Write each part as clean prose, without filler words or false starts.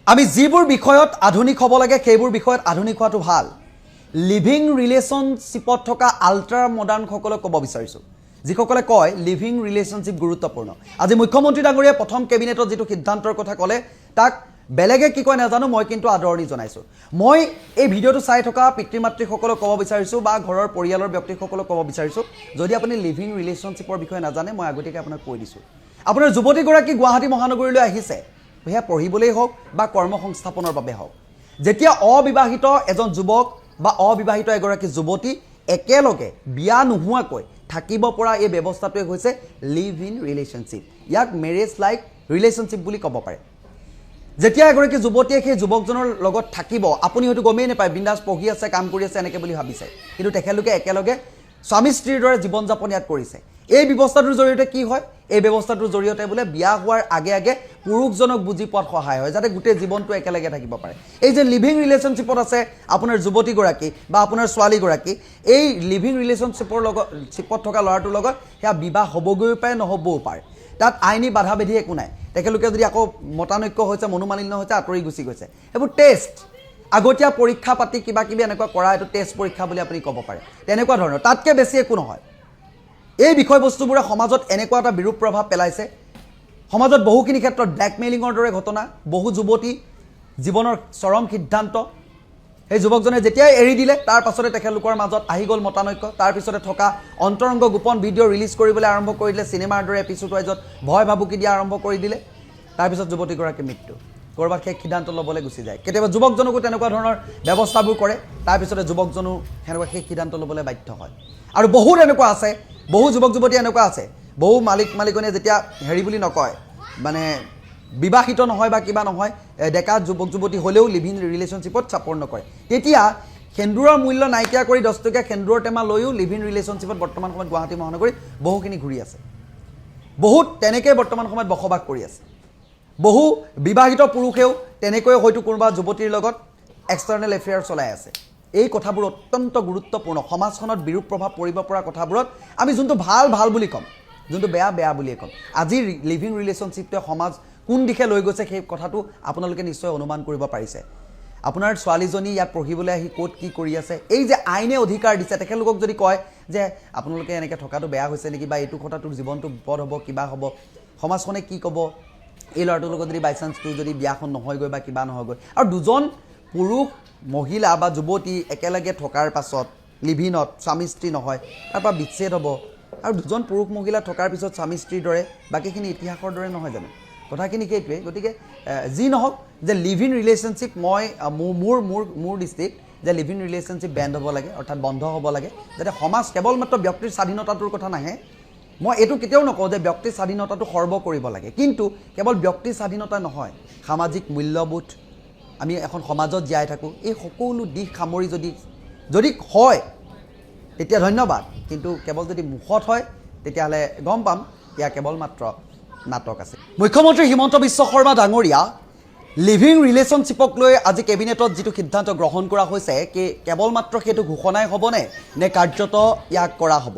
আমি যিবোৰ বিষয়ত আধুনিক হ'ব লাগে সেইবোৰ বিষয়ত আধুনিক হোৱাটো ভাল লিভিং ৰিলেশ্যনশ্বিপত থকা আল্ট্ৰা মডাৰ্ণসকলক ক'ব বিচাৰিছোঁ যিসকলে কয় লিভিং ৰিলেশ্যনশ্বিপ গুৰুত্বপূৰ্ণ আজি মুখ্যমন্ত্ৰী ডাঙৰীয়াই প্ৰথম কেবিনেটত যিটো সিদ্ধান্তৰ কথা ক'লে তাক বেলেগে কি কয় নাজানো মই কিন্তু আদৰণি জনাইছোঁ মই এই ভিডিঅ'টো চাই থকা পিতৃ মাতৃসকলক ক'ব বিচাৰিছোঁ বা ঘৰৰ পৰিয়ালৰ ব্যক্তিসকলক ক'ব বিচাৰিছোঁ যদি আপুনি লিভিং ৰিলেশ্যনশ্বিপৰ বিষয়ে নাজানে মই আগতীয়াকৈ আপোনাক কৈ দিছোঁ আপোনাৰ যুৱতীগৰাকী গুৱাহাটী মহানগৰীলৈ আহিছে সেয়া পঢ়িবলৈ হওক বা কৰ্ম সংস্থাপনৰ বাবে হওক যেতিয়া অবিবাহিত এজন যুৱক বা অবিবাহিত এগৰাকী যুৱতী একেলগে বিয়া নোহোৱাকৈ থাকিব পৰা এই ব্যৱস্থাটোৱে হৈছে লিভ ইন ৰিলেশ্যনশ্বিপ ইয়াক মেৰেজ লাইক ৰিলেশ্যনশ্বিপ বুলি ক'ব পাৰে যেতিয়া এগৰাকী যুৱতীয়ে সেই যুৱকজনৰ লগত থাকিব আপুনি হয়তো গমেই নাপায় বিন্দাছ পঢ়ি আছে কাম কৰি আছে এনেকৈ বুলি ভাবিছে কিন্তু তেখেতলোকে একেলগে স্বামী স্ত্ৰীৰ দৰে জীৱন যাপন ইয়াত কৰিছে এই ব্যৱস্থাটোৰ জৰিয়তে কি হয় এই ব্যৱস্থাটোৰ জৰিয়তে বোলে বিয়া হোৱাৰ আগে আগে পুৰুষজনক বুজি পোৱাত সহায় হয় যাতে গোটেই জীৱনটো একেলগে থাকিব পাৰে এই যে লিভিং ৰিলেশ্যনশ্বিপত আছে আপোনাৰ যুৱতীগৰাকী বা আপোনাৰ ছোৱালীগৰাকী এই লিভিং ৰিলেশ্যনশ্বিপত থকা ল'ৰাটোৰ লগত সেয়া বিবাহ হ'বগৈ পাৰে নহ'বও পাৰে তাত আইনী বাধা বিধি একো নাই তেখেতলোকে যদি আকৌ মতানৈক্য হৈছে মনোমালিন্য হৈছে আঁতৰি গুচি গৈছে এইবোৰ টেষ্ট আগতীয়া পৰীক্ষা পাতি কিবা কিবি এনেকুৱা কৰা এইটো টেষ্ট পৰীক্ষা বুলি আপুনি ক'ব পাৰে তেনেকুৱা ধৰণৰ তাতকৈ বেছি একো নহয় এই বিষয়বস্তুবোৰে সমাজত এনেকুৱা এটা বিৰূপ প্ৰভাৱ পেলাইছে সমাজত বহুখিনি ক্ষেত্ৰত ব্লেকমেইলিঙৰ দৰে ঘটনা বহু যুৱতী জীৱনৰ চৰম সিদ্ধান্ত এই যুৱকজনে যেতিয়াই এৰি দিলে তাৰ পাছতে তেখেতলোকৰ মাজত আহি গ'ল মতানৈক্য তাৰ পিছতে থকা অন্তৰংগ গোপন ভিডিঅ' ৰিলিজ কৰিবলৈ আৰম্ভ কৰি দিলে চিনেমাৰ দৰে এপিছ'ড ৱাইজত ভয় ভাবুকি দিয়া আৰম্ভ কৰি দিলে তাৰপিছত যুৱতীগৰাকীৰ মৃত্যু ক'ৰবাত সেই সিদ্ধান্ত ল'বলৈ গুচি যায় কেতিয়াবা যুৱকজনকো তেনেকুৱা ধৰণৰ ব্যৱস্থাবোৰ কৰে তাৰপিছতে যুৱকজনো সেনেকুৱা সেই সিদ্ধান্ত ল'বলৈ বাধ্য হয় আৰু বহুত এনেকুৱা আছে বহু যুৱক যুৱতী এনেকুৱা আছে বহু মালিকনীয়ে যেতিয়া হেৰি বুলি নকয় মানে বিবাহিত নহয় বা কিবা নহয় ডেকা যুৱক যুৱতী হ'লেও লিভিং ৰিলেশ্যনশ্বিপত ছাপৰ্ট নকৰে তেতিয়া সেন্দুৰৰ মূল্য নাইকিয়া কৰি 10 টকীয়া সেন্দুৰৰ টেমা লৈও লিভিং ৰিলেশ্যনশ্বিপত বৰ্তমান সময়ত গুৱাহাটী মহানগৰীত বহুখিনি ঘূৰি আছে বহুত তেনেকৈ বৰ্তমান সময়ত বসবাস কৰি আছে বহু বিবাহিত পুৰুষেও তেনেকৈ হয়তো কোনোবা যুৱতীৰ লগত এক্সটাৰ্নেল এফেয়াৰ চলাই আছে এই কথাবোৰ অত্যন্ত গুৰুত্বপূৰ্ণ সমাজখনত বিৰূপ প্ৰভাৱ পৰিব পৰা কথাবোৰত আমি যোনটো ভাল ভাল বুলি ক'ম যোনটো বেয়া বেয়া বুলিয়ে ক'ম আজি লিভিং ৰিলেশ্যনশ্বিপটোৱে সমাজ কোন দিশে লৈ গৈছে সেই কথাটো আপোনালোকে নিশ্চয় অনুমান কৰিব পাৰিছে আপোনাৰ ছোৱালীজনী ইয়াত পঢ়িবলৈ আহি ক'ত কি কৰি আছে এই যে আইনে অধিকাৰ দিছে তেখেতলোকক যদি কয় যে আপোনালোকে এনেকৈ থকাটো বেয়া হৈছে নেকি বা এইটো কথা তোৰ জীৱনটো বিপদ হ'ব কিবা হ'ব সমাজখনে কি ক'ব এই ল'ৰাটোৰ লগত যদি বাই চান্স তোৰ যদি বিয়াখন নহয়গৈ বা কিবা নহয়গৈ আৰু দুজন পুৰুষ মহিলা বা যুৱতী একেলগে থকাৰ পাছত লিভিনত স্বামী স্ত্ৰী নহয় তাৰপৰা বিচ্ছেদ হ'ব আৰু দুজন পুৰুষ মহিলা থকাৰ পিছত স্বামী স্ত্ৰীৰ দৰে বাকীখিনি ইতিহাসৰ দৰে নহয় জানো কথাখিনি সেইটোৱে গতিকে যি নহওক যে লিভিং ৰিলেশ্যনশ্বিপ মই মোৰ দৃষ্টিত যে লিভিং ৰিলেশ্যনশ্বিপ বেণ্ড হ'ব লাগে অৰ্থাৎ বন্ধ হ'ব লাগে যাতে সমাজ কেৱল মাত্ৰ ব্যক্তিৰ স্বাধীনতাটোৰ কথা নাহে মই এইটো কেতিয়াও নকওঁ যে ব্যক্তিৰ স্বাধীনতাটো সৰ্ব কৰিব লাগে কিন্তু কেৱল ব্যক্তিৰ স্বাধীনতা নহয় সামাজিক মূল্যবোধ আমি এখন সমাজত জীয়াই থাকোঁ এই সকলো দিশ সামৰি যদি হয় তেতিয়া ধন্যবাদ কিন্তু কেৱল যদি মুখত হয় তেতিয়াহ'লে গম পাম এয়া কেৱল মাত্ৰ নাটক আছে মুখ্যমন্ত্ৰী হিমন্ত বিশ্ব শৰ্মা ডাঙৰীয়া লিভিং ৰিলেশ্যনশ্বিপক লৈ আজি কেবিনেটত যিটো সিদ্ধান্ত গ্ৰহণ কৰা হৈছে কেৱল মাত্ৰ সেইটো ঘোষণাই হ'বনে নে কাৰ্যত ইয়াক কৰা হ'ব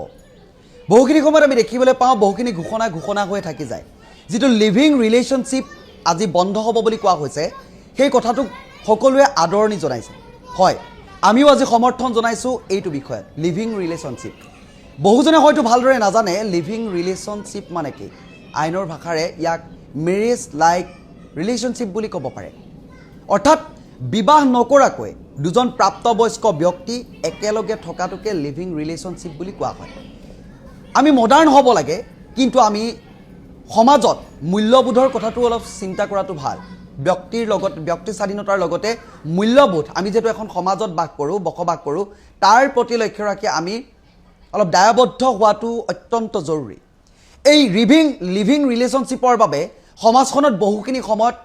বহুখিনি সময়ত আমি দেখিবলৈ পাওঁ বহুখিনি ঘোষণা হৈ থাকি যায় যিটো লিভিং ৰিলেশ্যনশ্বিপ আজি বন্ধ হ'ব বুলি কোৱা হৈছে সেই কথাটোক সকলোৱে আদৰণি জনাইছে হয় আমিও আজি সমৰ্থন জনাইছোঁ এইটো বিষয়ত লিভিং ৰিলেশ্যনশ্বিপ বহুজনে হয়তো ভালদৰে নাজানে লিভিং ৰিলেশ্যনশ্বিপ মানে কি আইনৰ ভাষাৰে ইয়াক মেৰেজ লাইক ৰিলেশ্যনশ্বিপ বুলি ক'ব পাৰে অৰ্থাৎ বিবাহ নকৰাকৈ দুজন প্ৰাপ্তবয়স্ক ব্যক্তি একেলগে থকাটোকে লিভিং ৰিলেশ্যনশ্বিপ বুলি কোৱা হয় আমি মডাৰ্ণ হ'ব লাগে কিন্তু আমি সমাজত মূল্যবোধৰ কথাটো অলপ চিন্তা কৰাটো ভাল ব্যক্তি স্বাধীনতাৰ লগতে মূল্যবোধ আমি যেটো এখন সমাজত বসবাস কৰোঁ তাৰ প্ৰতি লক্ষ্য ৰাখি আমি অলপ দায়বদ্ধ হোৱাটো অত্যন্ত জৰুৰী এই লিভিং ৰিলেশ্যনশ্বিপৰ বাবে সমাজখনত বহুখিনি সময়ত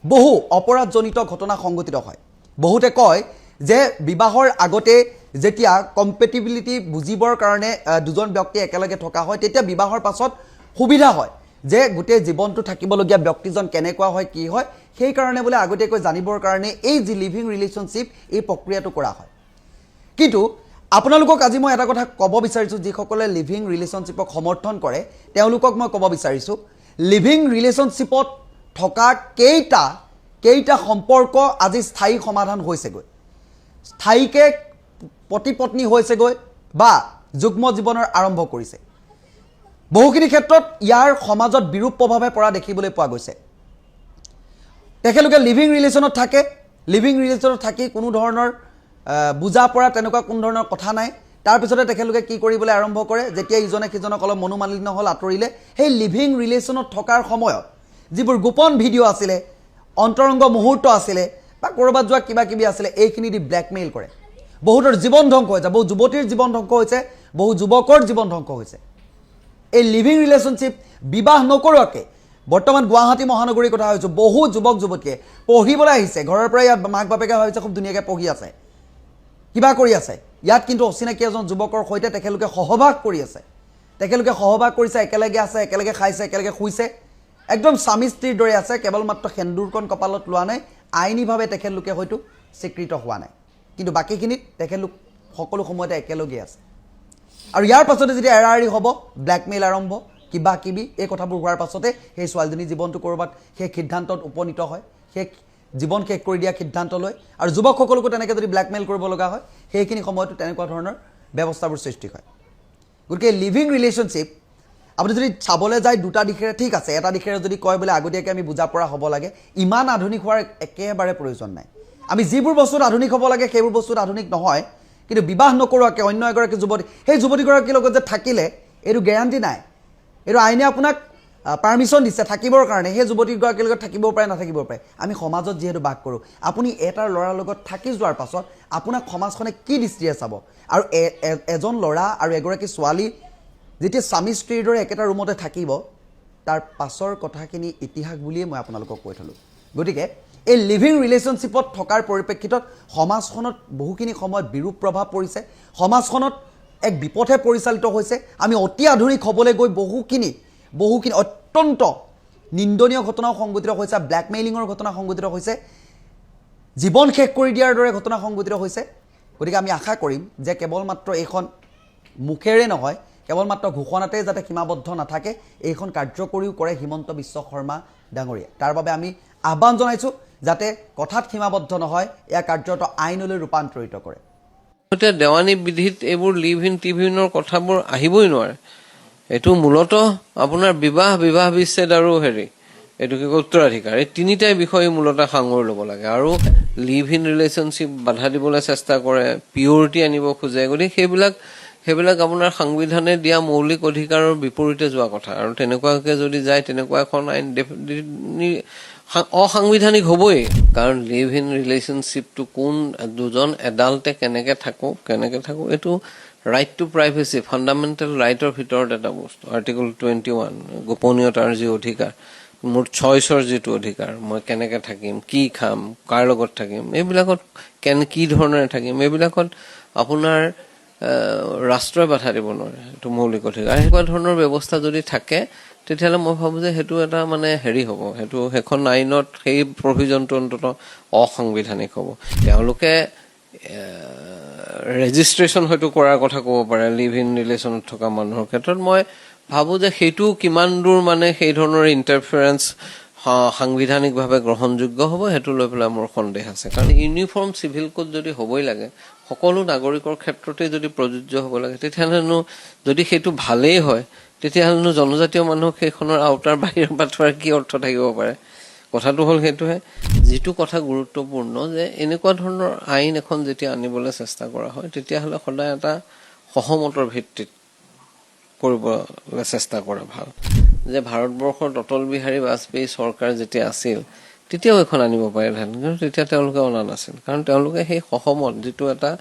বহু অপৰাধজনিত ঘটনা সংঘটিত হয় বহুতে কয় যে বিবাহৰ আগতে যেতিয়া কম্পেটিবিলিটি বুজিবৰ কাৰণে দুজন ব্যক্তি একেলগে থকা হয় তেতিয়া বিবাহৰ পাছত সুবিধা হয় যে গোটেই জীৱনটো থাকিবলগীয়া ব্যক্তিজন কেনেকুৱা হয় কি হয় সেই কাৰণে বোলে আগতীয়াকৈ জানিবৰ কাৰণে এই যি লিভিং ৰিলেশ্যনশ্বিপ এই প্ৰক্ৰিয়াটো কৰা হয় কিন্তু আপোনালোকক আজি মই এটা কথা ক'ব বিচাৰিছোঁ যিসকলে লিভিং ৰিলেশ্যনশ্বিপক সমৰ্থন কৰে তেওঁলোকক মই ক'ব বিচাৰিছোঁ লিভিং ৰিলেশ্যনশ্বিপত থকা কেইটা কেইটা সম্পৰ্ক আজি স্থায়ী সমাধান হৈছেগৈ, স্থায়ীকৈ পতি পত্নী হৈছেগৈ বা যুগ্ম জীৱনৰ আৰম্ভ কৰিছে। বহুখিনি ক্ষেত্ৰত ইয়াৰ সমাজত বিৰূপ প্ৰভাৱে পৰা দেখিবলৈ পোৱা গৈছে। তেখেতলোকে লিভিং ৰিলেশ্যনত থাকে, লিভিং ৰিলেশ্যনত থাকি কোনো ধৰণৰ বুজা পৰা তেনেকুৱা কোনো ধৰণৰ কথা নাই। তাৰপিছতে তেখেতলোকে কি কৰিবলৈ আৰম্ভ কৰে, যেতিয়া ইজনে সিজনক অলপ মনোমালিন্য হ'ল আঁতৰিলে, সেই লিভিং ৰিলেশ্যনত থকাৰ সময়ত যিবোৰ গোপন ভিডিঅ' আছিলে, অন্তৰংগ মুহূৰ্ত আছিলে বা ক'ৰবাত যোৱা কিবা কিবি আছিলে, এইখিনি দি ব্লেকমেইল কৰে। বহুতৰ জীৱন ধ্বংস হৈছে, বহু যুৱতীৰ জীৱন ধ্বংস হৈছে, বহু যুৱকৰ জীৱন ধ্বংস হৈছে। এই লিভিং ৰিলেশ্যনশ্বিপ বিবাহ নকৰোৱাকৈ বৰ্তমান গুৱাহাটী মহানগৰীৰ কথা কৈছোঁ, বহু যুৱক যুৱতীয়ে পঢ়িবলৈ আহিছে, ঘৰৰ পৰা ইয়াত মাক বাপেকে ভাবিছে খুব ধুনীয়াকৈ পঢ়ি আছে, কিবা কৰি আছে, ইয়াত কিন্তু অচিনাকি এজন যুৱকৰ সৈতে তেখেতলোকে সহবাস কৰি আছে। তেখেতলোকে সহবাস কৰিছে, একেলগে আছে, একেলগে খাইছে, একেলগে শুইছে, একদম স্বামী স্ত্ৰীৰ দৰে আছে, কেৱল মাত্ৰ সেন্দুৰকণ কপালত লোৱা নাই, আইনীভাৱে তেখেতলোকে হয়তো স্বীকৃত হোৱা নাই, কিন্তু বাকীখিনিত তেখেতলোক সকলো সময়তে একেলগে আছে। আৰু ইয়াৰ পাছতে যেতিয়া এৰা এৰি হ'ব, ব্লেকমেইল আৰম্ভ, কিবা কিবি, এই কথাবোৰ হোৱাৰ পাছতে সেই ছোৱালীজনীৰ জীৱনটো ক'ৰবাত সেই সিদ্ধান্তত উপনীত হয়, সেই জীৱন শেষ কৰি দিয়া সিদ্ধান্ত লয়। আৰু যুৱকসকলকো তেনেকৈ যদি ব্লেকমেইল কৰিব লগা হয়, সেইখিনি সময়তো তেনেকুৱা ধৰণৰ ব্যৱস্থাবোৰ সৃষ্টি হয়। গতিকে লিভিং ৰিলেশ্যনশ্বিপ আপুনি যদি চাবলৈ যায় দুটা দিশেৰে ঠিক আছে, এটা দিশেৰে যদি কয় বোলে আগতীয়াকৈ আমি বুজা পৰা হ'ব লাগে, ইমান আধুনিক হোৱাৰ একেবাৰে প্ৰয়োজন নাই। আমি যিবোৰ বস্তুত আধুনিক হ'ব লাগে সেইবোৰ বস্তুত আধুনিক নহয়, কিন্তু বিবাহ নকৰোৱাকৈ অন্য এগৰাকী যুৱতী, সেই যুৱতীগৰাকীৰ লগত যে থাকিলে এইটো গেৰাণ্টি নাই, এইটো আইনে আপোনাক পাৰ্মিশ্যন দিছে থাকিবৰ কাৰণে, সেই যুৱতীগৰাকীৰ লগত থাকিব পাৰে নাথাকিব পাৰে। আমি সমাজত যিহেতু বাস কৰোঁ, আপুনি এটাৰ ল'ৰাৰ লগত থাকি যোৱাৰ পাছত আপোনাক সমাজখনে কি দৃষ্টিৰে চাব? আৰু এজন ল'ৰা আৰু এগৰাকী ছোৱালী যেতিয়া স্বামী স্ত্ৰীৰ দৰে একেটা ৰুমতে থাকিব, তাৰ পাছৰ কথাখিনি ইতিহাস বুলিয়ে মই আপোনালোকক কৈ থ'লোঁ। গতিকে এই লিভিং ৰিলেশ্যনশ্বিপত থকাৰ পৰিপ্ৰেক্ষিতত সমাজখনত বহুখিনি সময়ত বিৰূপ প্ৰভাৱ পৰিছে, সমাজখনত এক বিপথে পৰিচালিত হৈছে। আমি অতি আধুনিক হ'বলৈ গৈ বহুখিনি অত্যন্ত নিন্দনীয় ঘটনাও সংঘটিত হৈছে, ব্লেকমেইলিঙৰ ঘটনা সংঘটিত হৈছে, জীৱন শেষ কৰি দিয়াৰ দৰে ঘটনা সংঘটিত হৈছে। গতিকে আমি আশা কৰিম যে কেৱল মাত্ৰ এইখন মুখেৰে নহয়, কেৱল মাত্ৰ ঘোষণাতেই যাতে সীমাবদ্ধ নাথাকে, এইখন কাৰ্যকৰীও কৰে হিমন্ত বিশ্ব শৰ্মা ডাঙৰীয়া। তাৰ বাবে আমি আহ্বান জনাইছোঁ যাতে কথাত সীমাবদ্ধ নহয়, এয়া কাৰ্যত আইনলৈ ৰূপান্তৰিত কৰে। এতিয়া দেৱানী বিধিত এইবোৰ লিভ ইন টিভ ইনৰ কথাবোৰ আহিবই নোৱাৰে। এইটো মূলতঃ আপোনাৰ বিবাহ বিচ্ছেদ আৰু এইটো কি উত্তৰাধিকাৰ, এই তিনিটাই বিষয় মূলতঃ সাঙুৰি ল'ব লাগে। আৰু লিভ ইন ৰিলেশ্যনশ্বিপ বাধা দিবলৈ চেষ্টা কৰে, পিয়ৰিটি আনিব খোজে, গতিকে সেইবিলাক আপোনাৰ সংবিধানে দিয়া মৌলিক অধিকাৰৰ বিপৰীতে যোৱা কথা। আৰু তেনেকুৱাকৈ যদি যায়, তেনেকুৱা এখন আইন অসাংবিধানিক হ'বই। কাৰণ লিভ ইন ৰিলেশ্যনশ্বিপটো কোন দুজন এডাল্টে কেনেকে থাকো এইটো ৰাইট টু প্ৰাইভেচি, ফাণ্ডামেণ্টেল ৰাইটৰ ভিতৰত এটা বস্তু। আৰ্টিকল 21 গোপনীয়তাৰ যি অধিকাৰ, মোৰ চইচৰ যিটো অধিকাৰ, মই কেনেকে থাকিম, কি খাম, কাৰ লগত থাকিম, এইবিলাকত কি ধৰণেৰে থাকিম, এইবিলাকত আপোনাৰ ৰাষ্ট্ৰই বাধা দিব নোৱাৰে, এইটো মৌলিক অধিকাৰ। এনেকুৱা ধৰণৰ ব্যৱস্থা যদি থাকে, তেতিয়াহ'লে মই ভাবোঁ যে সেইটো এটা হ'ব, সেইখন আইনত সেই প্ৰভিজনটো অন্ততঃ অসাংবিধানিক হ'ব। তেওঁলোকে ৰেজিষ্ট্ৰেশ্যন হয়তো কৰাৰ কথা ক'ব পাৰে লিভ ইন ৰিলেশ্যনত থকা মানুহৰ ক্ষেত্ৰত। মই ভাবোঁ যে সেইটো কিমান দূৰ সেই ধৰণৰ ইণ্টাৰফাৰেঞ্চ সাংবিধানিকভাৱে গ্ৰহণযোগ্য হ'ব, সেইটো লৈ পেলাই মোৰ সন্দেহ আছে। কাৰণ ইউনিফৰ্ম চিভিল কোড যদি হ'বই লাগে, সকলো নাগৰিকৰ ক্ষেত্ৰতে যদি প্ৰযোজ্য হ'ব লাগে, তেতিয়াহ'লেনো যদি সেইটো ভালেই হয়, তেতিয়াহ'লেনো জনজাতীয় মানুহক সেইখনৰ আওতাৰ বাহিৰৰ পাথোৱাৰ কি অৰ্থ থাকিব পাৰে? কথাটো হ'ল সেইটোহে। যিটো কথা গুৰুত্বপূৰ্ণ যে এনেকুৱা ধৰণৰ আইন এখন যেতিয়া আনিবলৈ চেষ্টা কৰা হয়, তেতিয়াহ'লে সদায় এটা সহমতৰ ভিত্তিত কৰিবলৈ চেষ্টা কৰা ভাল। যে ভাৰতবৰ্ষত অটল বিহাৰী বাজপেয়ী চৰকাৰ যেতিয়া আছিল, তেতিয়াও এখন আনিব পাৰিলেহেঁতেন, কিন্তু তেতিয়া তেওঁলোকে অনা নাছিল। কাৰণ তেওঁলোকে সেই সহমত, যিটো এটা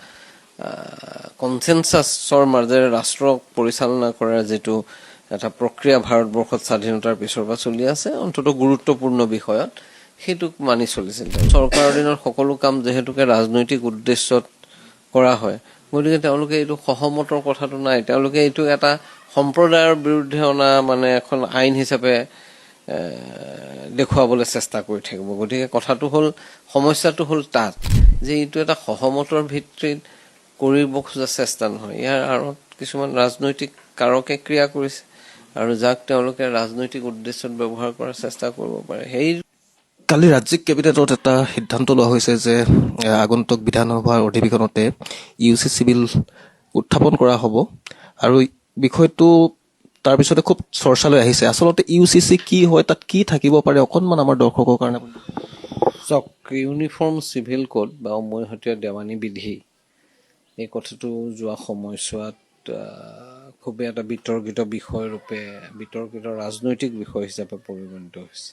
কনচেনচাছৰ মাজেৰে ৰাষ্ট্ৰক পৰিচালনা কৰাৰ যিটো এটা প্ৰক্ৰিয়া ভাৰতবৰ্ষত স্বাধীনতাৰ পিছৰ পৰা চলি আছে, অন্ততঃ গুৰুত্বপূৰ্ণ বিষয়ত সেইটোক মানি চলিছিল। চৰকাৰৰ দিনত সকলো কাম যিহেতুকে ৰাজনৈতিক উদ্দেশ্যত কৰা হয়, গতিকে তেওঁলোকে এইটো সহমতৰ কথাটো নাই। তেওঁলোকে এইটো এটা সম্প্ৰদায়ৰ বিৰুদ্ধে অনা এখন আইন হিচাপে দেখুৱাবলৈ চেষ্টা কৰি থাকিব। গতিকে কথাটো হ'ল, সমস্যাটো হ'ল তাত যে এইটো এটা সহমতৰ ভিত্তিত কৰিব খোজা চেষ্টা নহয়, ইয়াৰ আঁৰত কিছুমান ৰাজনৈতিক কাৰকে ক্ৰিয়া কৰিছে, আৰু যাক তেওঁলোকে ৰাজনৈতিক উদ্দেশ্যত ব্যৱহাৰ কৰাৰ চেষ্টা কৰিব পাৰে। সেই কালি ৰাজ্যিক কেবিনেটত এটা সিদ্ধান্ত লোৱা হৈছে যে আগন্তুক বিধানসভাৰ অধিৱেশনতে ইউ চি চিভিল উত্থাপন কৰা হ'ব আৰু বিষয়টো তাৰপিছতে খুব চৰ্চালৈ আহিছে। আচলতে ইউ চি চি কি হয়, তাত কি থাকিব পাৰে, অকণমান আমাৰ দৰ্শকৰ কাৰণে। চাওক, ইউনিফৰ্ম চিভিল কোড বা উমৈহতীয়া দেৱানী বিধি, এই কথাটো যোৱা সময়ছোৱাত খুবেই এটা বিতৰ্কিত বিষয় ৰূপে, বিতৰ্কিত ৰাজনৈতিক বিষয় হিচাপে পৰিগণিত হৈছে।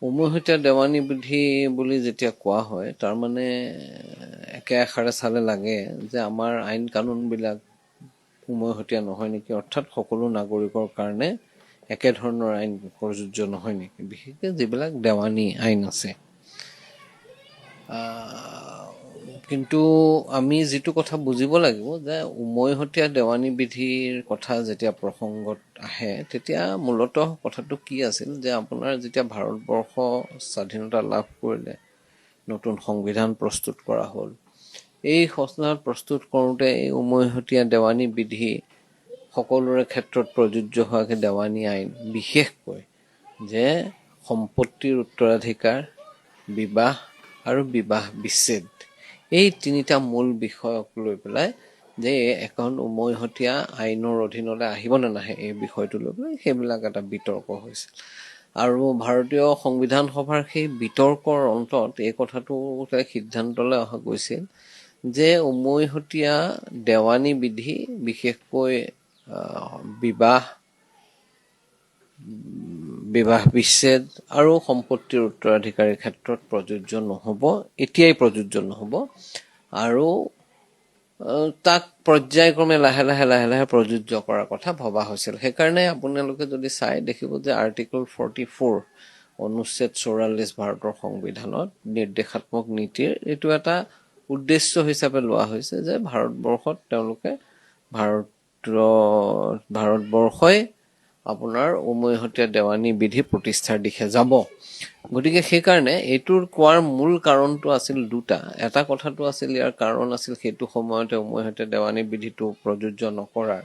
উমৈহতীয়া দেৱানী বিধি বুলি যেতিয়া কোৱা হয়, তাৰমানে একে আষাৰে চালে লাগে যে আমাৰ আইন কানুনবিলাক উমৈহতীয়া নহয় নেকি, অৰ্থাৎ সকলো নাগৰিকৰ কাৰণে একেধৰণৰ আইন প্ৰযোজ্য নহয় নেকি, বিশেষকৈ যিবিলাক দেৱানী আইন আছে। কিন্তু আমি যিটো কথা বুজিব লাগিব যে উমৈহতীয়া দেৱানী বিধিৰ কথা যেতিয়া প্ৰসংগত আহে, তেতিয়া মূলতঃ কথাটো কি আছিল যে আপোনাৰ যেতিয়া ভাৰতবৰ্ষ স্বাধীনতা লাভ কৰিলে, নতুন সংবিধান প্ৰস্তুত কৰা হ'ল, এই সংবিধান প্ৰস্তুত কৰোঁতে এই উমৈহতীয়া দেৱানী বিধি সকলোৰে ক্ষেত্ৰত প্ৰযোজ্য হোৱাকৈ দেৱানী আইন, বিশেষকৈ যে সম্পত্তিৰ উত্তৰাধিকাৰ, বিবাহ আৰু বিবাহ বিচ্ছেদ, এই তিনিটা মূল বিষয়ক লৈ পেলাই যে এখন উমৈহতীয়া আইনৰ অধীনলৈ আহিব নে নাহে, এই বিষয়টো লৈ পেলাই সেইবিলাক এটা বিতৰ্ক হৈছিল। আৰু ভাৰতীয় সংবিধান সভাৰ সেই বিতৰ্কৰ অন্তত এই কথাটো সিদ্ধান্তলৈ অহা গৈছিল যে উমৈহতীয়া দেৱানী বিধি বিশেষকৈ বিবাহ বিচ্ছেদ আৰু সম্পত্তিৰ উত্তৰাধিকাৰীৰ ক্ষেত্ৰত প্ৰযোজ্য নহ'ব, এতিয়াই প্ৰযোজ্য নহ'ব, আৰু তাক পৰ্যায়ক্ৰমে লাহে লাহে প্ৰযোজ্য কৰাৰ কথা ভবা হৈছিল। সেইকাৰণে আপোনালোকে যদি চাই দেখিব যে আৰ্টিকল 44 অনুচ্ছেদ 44 ভাৰতৰ সংবিধানত নিৰ্দেশাত্মক নীতিৰ এইটো এটা উদ্দেশ্য হিচাপে লোৱা হৈছে যে ভাৰতবৰ্ষত তেওঁলোকে ভাৰতবৰ্ষই আপোনাৰ উমৈহতীয়া দেৱানী বিধি প্ৰতিষ্ঠাৰ দিশে যাব। গতিকে সেইকাৰণে এইটোৰ কোৱাৰ মূল কাৰণটো আছিল দুটা। এটা কথাটো আছিল, ইয়াৰ কাৰণ আছিল সেইটো সময়তে উমৈহতীয়া দেৱানী বিধিটো প্ৰযোজ্য নকৰাৰ।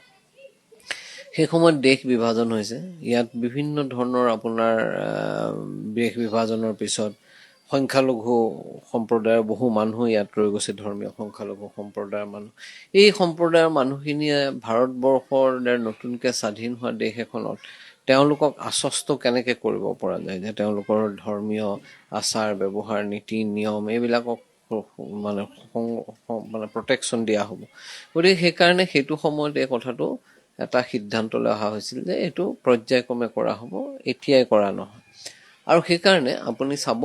সেই সময়ত দেশ বিভাজন হৈছে, ইয়াত বিভিন্ন ধৰণৰ আপোনাৰ দেশ বিভাজনৰ পিছত সংখ্যালঘু সম্প্ৰদায়ৰ বহু মানুহ ইয়াত ৰৈ গৈছে, ধৰ্মীয় সংখ্যালঘু সম্প্ৰদায়ৰ মানুহ। এই সম্প্ৰদায়ৰ মানুহখিনিয়ে ভাৰতবৰ্ষৰ নতুনকৈ স্বাধীন হোৱা দেশ এখনত তেওঁলোকক আশ্বস্ত কেনেকৈ কৰিব পৰা যায় যে তেওঁলোকৰ ধৰ্মীয় আচাৰ ব্যৱহাৰ, নীতি নিয়ম এইবিলাকক মানে প্ৰটেকশ্যন দিয়া হ'ব। গতিকে সেইকাৰণে সেইটো সময়ত এই কথাটো এটা সিদ্ধান্তলৈ অহা হৈছিল যে এইটো পৰ্যায়ক্ৰমে কৰা হ'ব, এতিয়াই কৰা নহয়। আৰু সেইকাৰণে আপুনি চাব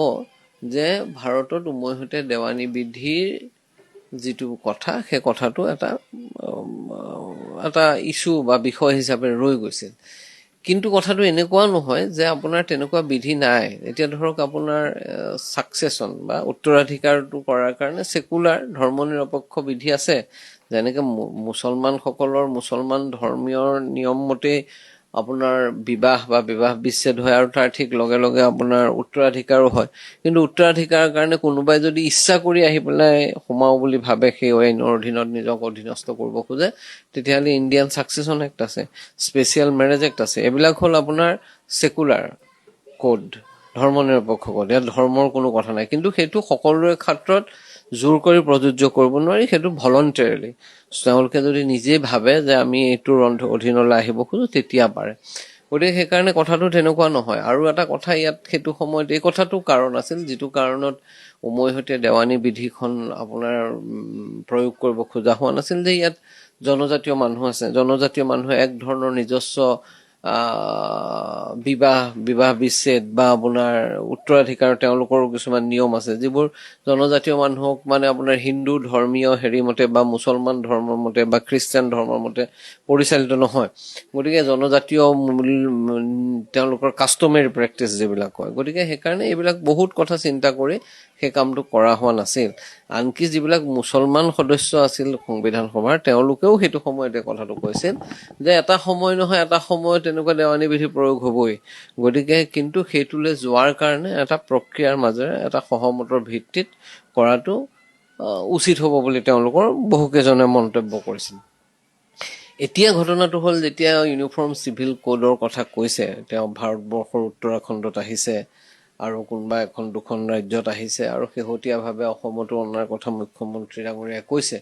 যে ভাৰতত উমৈহতীয়া দেৱানী বিধিৰ যিটো কথা, সেই কথাটো এটা ইছ্যু বা বিষয় হিচাপে ৰৈ গৈছিল। কিন্তু কথাটো এনেকুৱাও নহয় যে আপোনাৰ তেনেকুৱা বিধি নাই। এতিয়া ধৰক আপোনাৰ ছাকচেছন বা উত্তৰাধিকাৰটো কৰাৰ কাৰণে ছেকুলাৰ ধৰ্ম নিৰপেক্ষ বিধি আছে, যেনেকৈ মুছলমানসকলৰ মুছলমান ধৰ্মীয় নিয়ম মতেই আপোনাৰ বিবাহ বা বিবাহ বিচ্ছেদ হয় আৰু তাৰ ঠিক লগে লগে আপোনাৰ উত্তৰাধিকাৰো হয়। কিন্তু উত্তৰাধিকাৰৰ কাৰণে কোনোবাই যদি ইচ্ছা কৰি আহি পেলাই সোমাও বুলি ভাবে, সেই আইনৰ অধীনত নিজক অধীনস্থ কৰিব খোজে, তেতিয়াহ'লে ইণ্ডিয়ান ছাকচেছন এক্ট আছে, স্পেচিয়েল মেৰেজ এক্ট আছে। এইবিলাক হ'ল আপোনাৰ ছেকুলাৰ কোড, ধৰ্ম নিৰপেক্ষ কোড, ইয়াত ধৰ্মৰ কোনো কথা নাই। কিন্তু সেইটো সকলোৰে ক্ষেত্ৰত জোৰ কৰি প্ৰযোজ্য কৰিব নোৱাৰি, সেইটো ভলণ্টেৰিলি তেওঁলোকে যদি নিজেই ভাবে যে আমি এইটোৰ অধীনলৈ আহিব খোজোঁ, তেতিয়া পাৰে। গতিকে সেইকাৰণে কথাটো তেনেকুৱা নহয়। আৰু এটা কথা ইয়াত সেইটো সময়ত এই কথাটো কাৰণ আছিল, যিটো কাৰণত উমৈহতীয়া দেৱানী বিধিখন আপোনাৰ প্ৰয়োগ কৰিব খোজা হোৱা নাছিল, যে ইয়াত জনজাতীয় মানুহ আছে, জনজাতীয় মানুহে এক ধৰণৰ নিজস্ব বিবাহ বিচ্ছেদ বা আপোনাৰ উত্তৰাধিকাৰ তেওঁলোকৰো কিছুমান নিয়ম আছে, যিবোৰ জনজাতীয় মানুহক মানে আপোনাৰ হিন্দু ধৰ্মীয় মতে বা মুছলমান ধৰ্মৰ মতে বা খ্ৰীষ্টান ধৰ্মৰ মতে পৰিচালিত নহয়। গতিকে জনজাতীয় তেওঁলোকৰ কাষ্টমেৰী প্ৰেক্টিছ যিবিলাক হয়, গতিকে সেইকাৰণে এইবিলাক বহুত কথা চিন্তা কৰি সেই কামটো কৰা হোৱা নাছিল। আনকি যিবিলাক মুছলমান সদস্য আছিল সংবিধান সভাৰ, তেওঁলোকেও সেইটো সময়তে কথাটো কৈছিল যে এটা সময় নহয় এটা সময় তেনেকুৱা দেৱানী বিধি প্ৰয়োগ হ'বই। গতিকে কিন্তু সেইটোলৈ যোৱাৰ কাৰণে এটা প্ৰক্ৰিয়াৰ মাজেৰে এটা সহমতৰ ভিত্তিত কৰাটো উচিত হ'ব বুলি তেওঁলোকৰ বহুকেইজনে মন্তব্য কৰিছিল। এতিয়া ঘটনাটো হ'ল, যেতিয়া ইউনিফৰ্ম চিভিল কোডৰ কথা কৈছে, তেওঁ ভাৰতবৰ্ষৰ উত্তৰাখণ্ডত আহিছে আৰু কোনোবা এখন দুখন ৰাজ্যত আহিছে আৰু শেহতীয়াভাৱে অসমতো অনাৰ কথা মুখ্যমন্ত্ৰী ডাঙৰীয়াই কৈছে,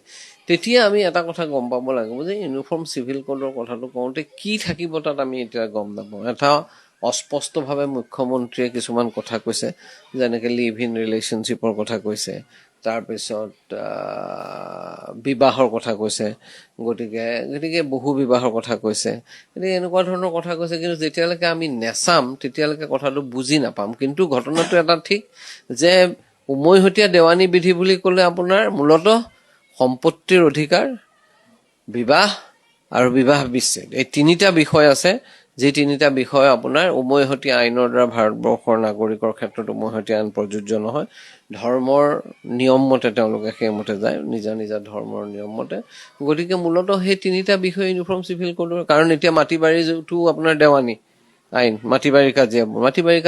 তেতিয়া আমি এটা কথা গম পাব লাগিব যে ইউনিফৰ্ম চিভিল কোডৰ কথাটো কওঁতে কি থাকিব তাত আমি এতিয়া গম নাপাওঁ। এটা অস্পষ্টভাৱে মুখ্যমন্ত্ৰীয়ে কিছুমান কথা কৈছে, যেনেকৈ লিভ ইন ৰিলেশ্যনশ্বিপৰ কথা কৈছে, তাৰপিছত বিবাহৰ কথা কৈছে, গতিকে বহু বিবাহৰ কথা কৈছে, গতিকে এনেকুৱা ধৰণৰ কথা কৈছে। কিন্তু যেতিয়ালৈকে আমি নেচাম তেতিয়ালৈকে কথাটো বুজি নাপাম। কিন্তু ঘটনাটো এটা ঠিক যে উমৈহতীয়া দেৱানী বিধি বুলি ক'লে আপোনাৰ মূলতঃ সম্পত্তিৰ অধিকাৰ, বিবাহ আৰু বিবাহ বিচ্ছেদ, এই তিনিটা বিষয় আছে, যি তিনিটা বিষয় আপোনাৰ উমৈহতীয়া আইনৰ দ্বাৰা ভাৰতবৰ্ষৰ নাগৰিকৰ ক্ষেত্ৰত উমৈহতীয়া আইন প্ৰযোজ্য নহয়। ধৰ্মৰ নিয়ম মতে তেওঁলোকে সেইমতে যায়, নিজা নিজা ধৰ্মৰ নিয়ম মতে। গতিকে মূলতঃ সেই তিনিটা বিষয় ইউনিফৰ্ম চিভিল কোডৰ, কাৰণ এতিয়া মাটি বাৰীটো আপোনাৰ দেৱানী আইন, মাটি বাৰী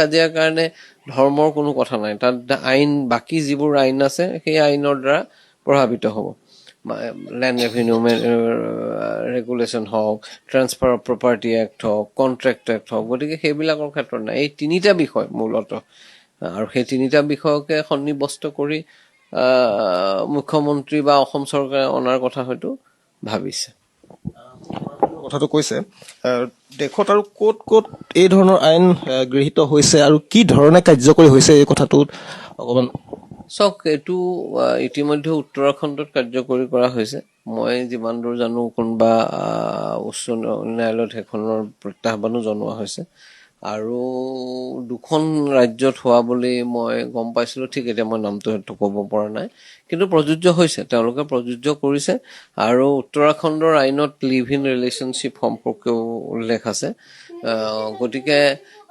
কাজিয়াৰ কাৰণে ধৰ্মৰ কোনো কথা নাই, তাত আইন বাকী যিবোৰ আইন আছে সেই আইনৰ দ্বাৰা প্ৰভাৱিত হ'ব। লেণ্ড ৰেভিনিউ ৰেগুলেশ্যন হওক, ট্ৰান্সফাৰ অফ প্ৰপাৰ্টি এক্ট হওক, কণ্ট্ৰেক্ট এক্ট হওক, গতিকে সেইবিলাকৰ ক্ষেত্ৰত নাই। এই তিনিটা বিষয় মূলতঃ, আৰু সেই তিনিটা বিষয়কে সন্নিৱস্ত কৰি মুখ্যমন্ত্ৰী বা অসম চৰকাৰে অনাৰ কথা হয়তো ভাবিছে। কথাটো কৈছে দেশত আৰু ক'ত ক'ত এই ধৰণৰ আইন গৃহীত হৈছে আৰু কি ধৰণে কাৰ্যকৰী হৈছে এই কথাটোত অকণমান চাওক, এইটো ইতিমধ্যে উত্তৰাখণ্ডত কাৰ্যকৰী কৰা হৈছে। মই যিমান দূৰ জানো কোনোবা উচ্চ ন্যায়ালয়ত সেইখনৰ প্ৰত্যাহ্বানো জনোৱা হৈছে, আৰু দুখন ৰাজ্যত হোৱা বুলি মই গম পাইছিলোঁ। ঠিক এতিয়া মই নামটো সেইটো ক'ব পৰা নাই, কিন্তু প্ৰযোজ্য হৈছে, তেওঁলোকে প্ৰযোজ্য কৰিছে। আৰু উত্তৰাখণ্ডৰ আইনত লিভ ইন ৰিলেশ্যনশ্বিপ সম্পৰ্কেও উল্লেখ আছে। গতিকে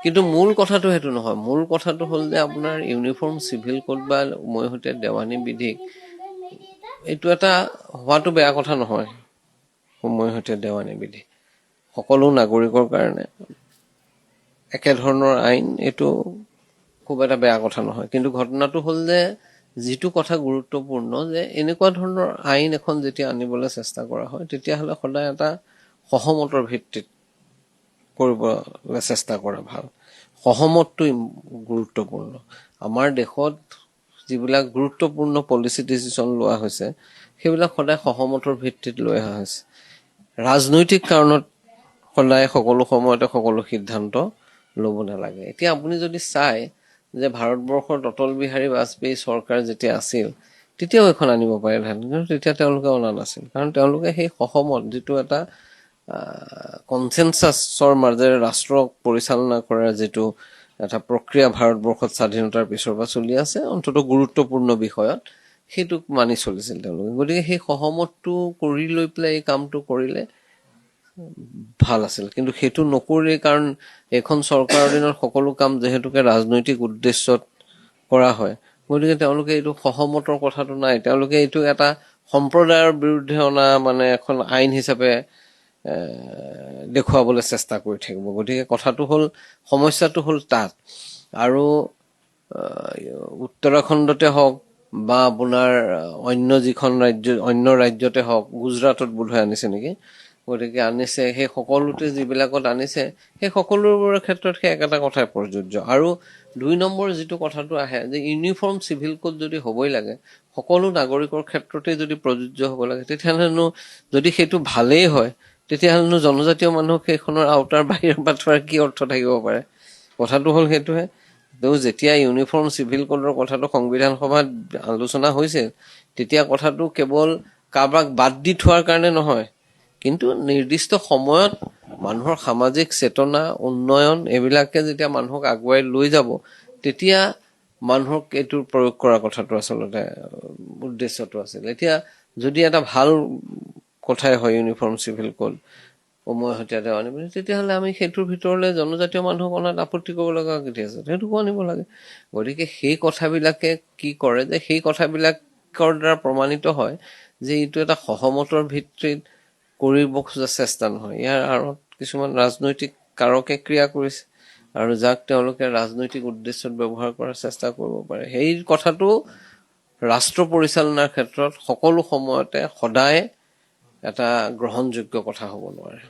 কিন্তু মূল কথাটো সেইটো নহয়। মূল কথাটো হ'ল যে আপোনাৰ ইউনিফৰ্ম চিভিল কোড বা উমৈহতীয়া দেৱানী বিধিক এইটো এটা হোৱাটো বেয়া কথা নহয়। উমৈহতীয়া দেৱানী বিধি সকলো নাগৰিকৰ কাৰণে একেধৰণৰ আইন, এইটো খুব এটা বেয়া কথা নহয়। কিন্তু ঘটনাটো হ'ল যে যিটো কথা গুৰুত্বপূৰ্ণ, যে এনেকুৱা ধৰণৰ আইন এখন যেতিয়া আনিবলৈ চেষ্টা কৰা হয় তেতিয়াহ'লে সদায় এটা সহমতৰ ভিত্তিত কৰিবলৈ চেষ্টা কৰা ভাল। সহমতটো গুৰুত্বপূৰ্ণ। আমাৰ দেশত যিবিলাক গুৰুত্বপূৰ্ণ পলিচি ডিচিশ্যন লোৱা হৈছে সেইবিলাক সদায় সহমতৰ ভিত্তিত লৈ অহা হৈছে। ৰাজনৈতিক কাৰণত সদায় সকলো সময়তে সকলো সিদ্ধান্ত ল'ব নালাগে। এতিয়া আপুনি যদি চাই যে ভাৰতবৰ্ষত অটল বিহাৰী বাজপেয়ী চৰকাৰ যেতিয়া আছিল তেতিয়াও এখন আনিব পাৰিলেহেঁতেন, কিন্তু তেতিয়া তেওঁলোকে অনা নাছিল। কাৰণ তেওঁলোকে সেই সহমত, যিটো এটা কনচেনচাছৰ মাজেৰে ৰাষ্ট্ৰক পৰিচালনা কৰাৰ যিটো এটা প্ৰক্ৰিয়া ভাৰতবৰ্ষত স্বাধীনতাৰ পিছৰ পৰা চলি আছে, অন্ততঃ গুৰুত্বপূৰ্ণ বিষয়ত সেইটোক মানি চলিছিল তেওঁলোকে। গতিকে সেই সহমতটো কৰি লৈ পেলাই এই কামটো কৰিলে ভাল আছিল, কিন্তু সেইটো নকৰি, কাৰণ এইখন চৰকাৰৰ দিনত সকলো কাম যিহেতুকে ৰাজনৈতিক উদ্দেশ্যত কৰা হয়, গতিকে তেওঁলোকে এইটো সহমতৰ কথাটো নাই। তেওঁলোকে এইটো এটা সম্প্ৰদায়ৰ বিৰুদ্ধে অনা মানে এখন আইন হিচাপে দেখুৱাবলৈ চেষ্টা কৰি থাকিব। গতিকে কথাটো হ'ল, সমস্যাটো হ'ল তাত। আৰু উত্তৰাখণ্ডতে হওক বা আপোনাৰ অন্য যিখন ৰাজ্য, অন্য ৰাজ্যতে হওক, গুজৰাটত বোধহয় আনিছে নেকি, গতিকে আনিছে, সেই সকলোতে যিবিলাকত আনিছে সেই সকলোবোৰৰ ক্ষেত্ৰত সেই একেটা কথাই প্ৰযোজ্য। আৰু 2 নম্বৰ যিটো কথাটো আহে যে ইউনিফৰ্ম চিভিল কোড যদি হ'বই লাগে, সকলো নাগৰিকৰ ক্ষেত্ৰতে যদি প্ৰযোজ্য হ'ব লাগে, তেতিয়াহ'লেনো যদি সেইটো ভালেই হয় তেতিয়াহ'লেনো জনজাতীয় মানুহক সেইখনৰ আওতাৰ বাহিৰৰ পৰা থোৱাৰ কি অৰ্থ থাকিব পাৰে? কথাটো হ'ল সেইটোহে। যেতিয়া ইউনিফৰ্ম চিভিল কোডৰ কথাটো সংবিধান সভাত আলোচনা হৈছিল তেতিয়া কথাটো কেৱল কাৰোবাক বাদ দি থোৱাৰ কাৰণে নহয়, কিন্তু নিৰ্দিষ্ট সময়ত মানুহৰ সামাজিক চেতনা, উন্নয়ন, এইবিলাকে যেতিয়া মানুহক আগুৱাই লৈ যাব তেতিয়া মানুহক এইটোৰ প্ৰয়োগ কৰাৰ কথাটো আচলতে উদ্দেশ্যটো আছিল। এতিয়া যদি এটা ভাল কথাই হয় ইউনিফৰ্ম চিভিল কোড, উমৈহতীয়া দেৱানী বিধি, তেতিয়াহ'লে আমি সেইটোৰ ভিতৰলৈ জনজাতীয় মানুহক অনাত আপত্তি কৰিব লগা কেতিয়া আছে? সেইটোকো আনিব লাগে। গতিকে সেই কথাবিলাকে কি কৰে যে সেই কথাবিলাকৰ দ্বাৰা প্ৰমাণিত হয় যে এইটো এটা সহমতৰ ভিত্তিত কৰিব খোজা চেষ্টা নহয়। ইয়াৰ আঁৰত কিছুমান ৰাজনৈতিক কাৰকে ক্ৰিয়া কৰিছে, আৰু যাক তেওঁলোকে ৰাজনৈতিক উদ্দেশ্যত ব্যৱহাৰ কৰাৰ চেষ্টা কৰিব পাৰে। সেই কথাটো ৰাষ্ট্ৰ পৰিচালনাৰ ক্ষেত্ৰত সকলো সময়তে সদায় এটা গ্ৰহণযোগ্য কথা হ'ব নোৱাৰে।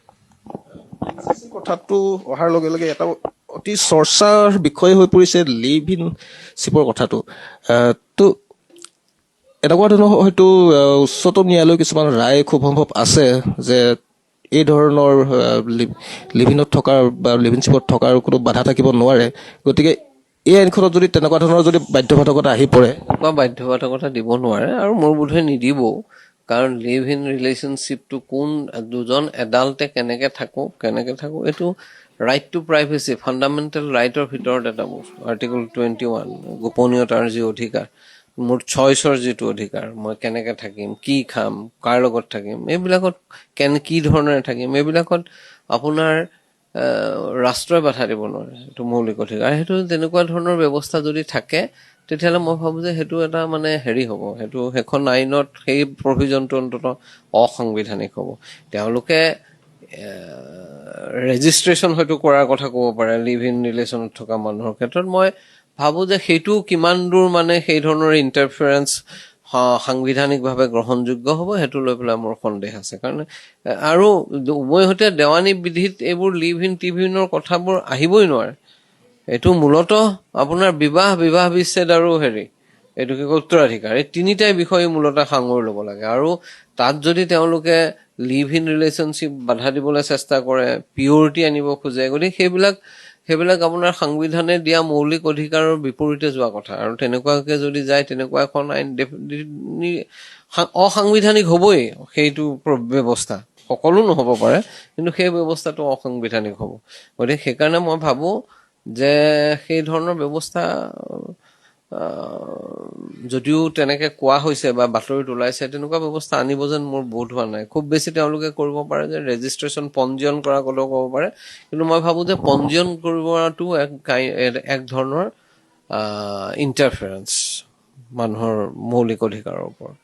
কথাটো অহাৰ লগে লগে এটা অতি চৰ্চাৰ বিষয় হৈ পৰিছে লিভ ইন শ্বিপৰ কথাটো। তো এনেকুৱা ধৰণৰ হয়তো উচ্চতম ন্যায়ালয়ৰ কিছুমান ৰায় খুব সম্ভৱ আছে যে এই ধৰণৰ লিভিনত থকাৰ বা লিভিন শ্বিপত থকাৰ কোনো বাধা থাকিব নোৱাৰে। গতিকে এই আইনখনত যদি তেনেকুৱা ধৰণৰ যদি বাধ্যবাধকতা আহি পৰে, বা বাধ্যবাধকতা দিব নোৱাৰে আৰু মোৰ বোধহয় নিদিবও। কাৰণ লিভ ইন ৰিলেশ্যনশ্বিপটো কোন দুজন এডাল্টে কেনেকে থাকো এইটো ৰাইট টু প্ৰাইভেচি, ফাণ্ডামেণ্টেল ৰাইটৰ ভিতৰত এটা বস্তু। আৰ্টিকল 21 গোপনীয়তাৰ যি অধিকাৰ, মোৰ চইচৰ যিটো অধিকাৰ, মই কেনেকে থাকিম, কি খাম, কাৰ লগত থাকিম, এইবিলাকত কি ধৰণেৰে থাকিম, এইবিলাকত আপোনাৰ ৰাষ্ট্ৰই বাধা দিব নোৱাৰে। এইটো মৌলিক অধিকাৰ। সেইটো তেনেকুৱা ধৰণৰ ব্যৱস্থা যদি থাকে তেতিয়াহ'লে মই ভাবোঁ যে সেইটো এটা মানে হ'ব, সেইখন আইনত সেই প্ৰভিজনটো অন্ততঃ অসাংবিধানিক হ'ব। তেওঁলোকে ৰেজিষ্ট্ৰেশ্যন হয়তো কৰাৰ কথা ক'ব পাৰে লিভ ইন ৰিলেশ্যনত থকা মানুহৰ ক্ষেত্ৰত। মই ভাবোঁ যে সেইটো কিমান দূৰ মানে সেই ধৰণৰ ইণ্টাৰফেৰেঞ্চ সাংবিধানিকভাৱে গ্ৰহণযোগ্য হ'ব, সেইটো লৈ পেলাই মোৰ সন্দেহ আছে। কাৰণ আৰু উভৈহতীয়া দেৱানী বিধিত এইবোৰ লিভ ইন টিভিনৰ কথাবোৰ আহিবই নোৱাৰে। এইটো মূলতঃ আপোনাৰ বিবাহ বিচ্ছেদ আৰু এইটো কি কয় উত্তৰাধিকাৰ, এই তিনিটাই বিষয় মূলতঃ সাঙুৰি ল'ব লাগে। আৰু তাত যদি তেওঁলোকে লিভ ইন ৰিলেশ্যনশ্বিপ বাধা দিবলৈ চেষ্টা কৰে, পিয়ৰিটি আনিব খোজে, গতিকে সেইবিলাক আপোনাৰ সংবিধানে দিয়া মৌলিক অধিকাৰৰ বিপৰীতে যোৱা কথা। আৰু তেনেকুৱাকে যদি যায়, তেনেকুৱা এখন আইন অসাংবিধানিক হ'বই। সেইটো ব্যৱস্থা সকলো নহ'ব পাৰে, কিন্তু সেই ব্যৱস্থাটো অসাংবিধানিক হ'ব। গতিকে সেইকাৰণে মই ভাবোঁ যে সেই ধৰণৰ ব্যৱস্থা যদিও তেনেকে কোৱা হৈছে বা বাতৰিত ওলাইছে, তেনেকুৱা ব্যৱস্থা আনিব যেন মোৰ বোধ হোৱা নাই। খুব বেছি তেওঁলোকে কৰিব পাৰে যে ৰেজিষ্ট্ৰেশ্যন, পঞ্জীয়ন কৰা কথাও ক'ব পাৰে। কিন্তু মই ভাবোঁ যে পঞ্জীয়ন কৰাটো এক ধৰণৰ ইণ্টাৰফেৰেঞ্চ মানুহৰ মৌলিক অধিকাৰৰ ওপৰত।